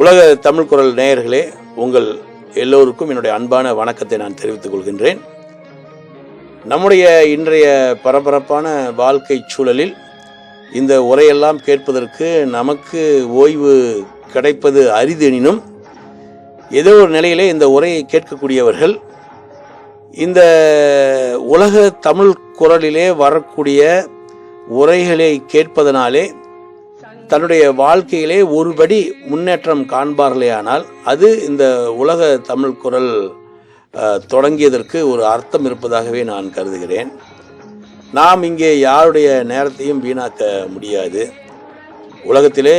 உலக தமிழ் குரல் நேயர்களே, உங்கள் எல்லோருக்கும் என்னுடைய அன்பான வணக்கத்தை நான் தெரிவித்துக் கொள்கின்றேன். நம்முடைய இன்றைய பரபரப்பான வாழ்க்கை சூழலில் இந்த உரையெல்லாம் கேட்பதற்கு நமக்கு ஓய்வு கிடைப்பது அரிதெனினும், ஏதோ ஒரு நிலையிலே இந்த உரையை கேட்கக்கூடியவர்கள் இந்த உலக தமிழ் குரலிலே வரக்கூடிய உரைகளை கேட்பதனாலே தன்னுடைய வாழ்க்கையிலே ஒருபடி முன்னேற்றம் காண்பார்களேயானால் அது இந்த உலக தமிழ் குரல் தொடங்கியதற்கு ஒரு அர்த்தம் இருப்பதாகவே நான் கருதுகிறேன். நாம் இங்கே யாருடைய நேரத்தையும் வீணாக்க முடியாது. உலகத்திலே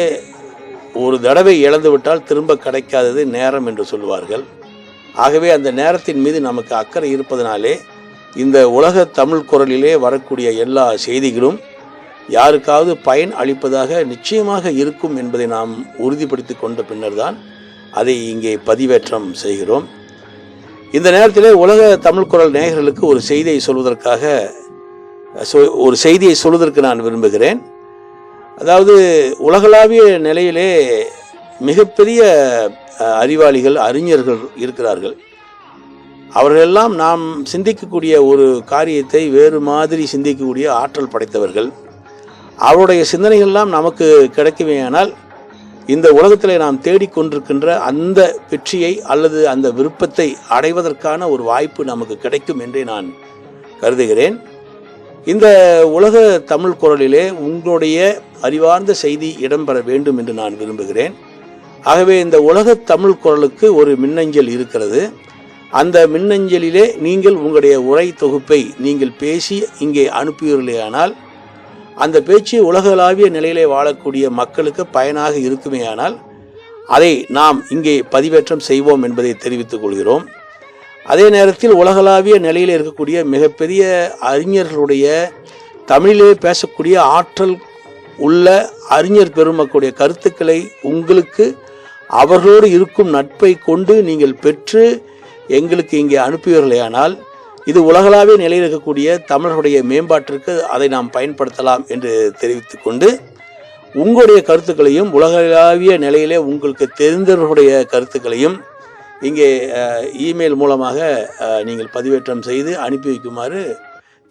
ஒரு தடவை இழந்துவிட்டால் திரும்ப கிடைக்காதது நேரம் என்று சொல்வார்கள். ஆகவே அந்த நேரத்தின் மீது நமக்கு அக்கறை இருப்பதனாலே இந்த உலக தமிழ் குரலிலே வரக்கூடிய எல்லா செய்திகளும் யாருக்காவது பயன் அளிப்பதாக நிச்சயமாக இருக்கும் என்பதை நாம் உறுதிப்படுத்தி கொண்ட பின்னர் தான் அதை இங்கே பதிவேற்றம் செய்கிறோம். இந்த நேரத்திலே உலக தமிழ் குரல் நேயர்களுக்கு ஒரு செய்தியை சொல்வதற்கு நான் விரும்புகிறேன். அதாவது, உலகளாவிய நிலையிலே மிகப்பெரிய அறிவாளிகள், அறிஞர்கள் இருக்கிறார்கள். அவர்களெல்லாம் நாம் சிந்திக்கக்கூடிய ஒரு காரியத்தை வேறு மாதிரி சிந்திக்கக்கூடிய ஆற்றல் படைத்தவர்கள். அவருடைய சிந்தனைகள்லாம் நமக்கு கிடைக்குமேயானால் இந்த உலகத்தில் நாம் தேடிக்கொண்டிருக்கின்ற அந்த வெற்றியை அல்லது அந்த விருப்பத்தை அடைவதற்கான ஒரு வாய்ப்பு நமக்கு கிடைக்கும் என்றே நான் கருதுகிறேன். இந்த உலக தமிழ் குரலிலே உங்களுடைய அறிவார்ந்த செய்தி இடம்பெற வேண்டும் என்று நான் விரும்புகிறேன். ஆகவே இந்த உலக தமிழ் குரலுக்கு ஒரு மின்னஞ்சல் இருக்கிறது. அந்த மின்னஞ்சலிலே நீங்கள் உங்களுடைய உரை தொகுப்பை நீங்கள் பேசி இங்கே அனுப்புவீர்களேயானால் அந்த பேச்சு உலகளாவிய நிலையிலே வாழக்கூடிய மக்களுக்கு பயனாக இருக்குமேயானால் அதை நாம் இங்கே பதிவேற்றம் செய்வோம் என்பதை தெரிவித்துக் கொள்கிறோம். அதே நேரத்தில் உலகளாவிய நிலையில் இருக்கக்கூடிய மிகப்பெரிய அறிஞர்களுடைய தமிழிலே பேசக்கூடிய ஆற்றல் உள்ள அறிஞர் பெருமக்களுடைய கருத்துக்களை உங்களுக்கு அவர்களோடு இருக்கும் நட்பை கொண்டு நீங்கள் பெற்று எங்களுக்கு இங்கே அனுப்புவீர்களேயானால் இது உலகளாவிய நிலையில் இருக்கக்கூடிய தமிழர்களுடைய மேம்பாட்டிற்கு அதை நாம் பயன்படுத்தலாம் என்று தெரிவித்து கொண்டு, உங்களுடைய கருத்துக்களையும் உலகளாவிய நிலையிலே உங்களுக்கு தெரிந்தவர்களுடைய கருத்துக்களையும் இங்கே இமெயில் மூலமாக நீங்கள் பதிவேற்றம் செய்து அனுப்பி வைக்குமாறு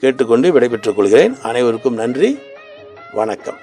கேட்டுக்கொண்டு விடைபெற்றுக் கொள்கிறேன். அனைவருக்கும் நன்றி, வணக்கம்.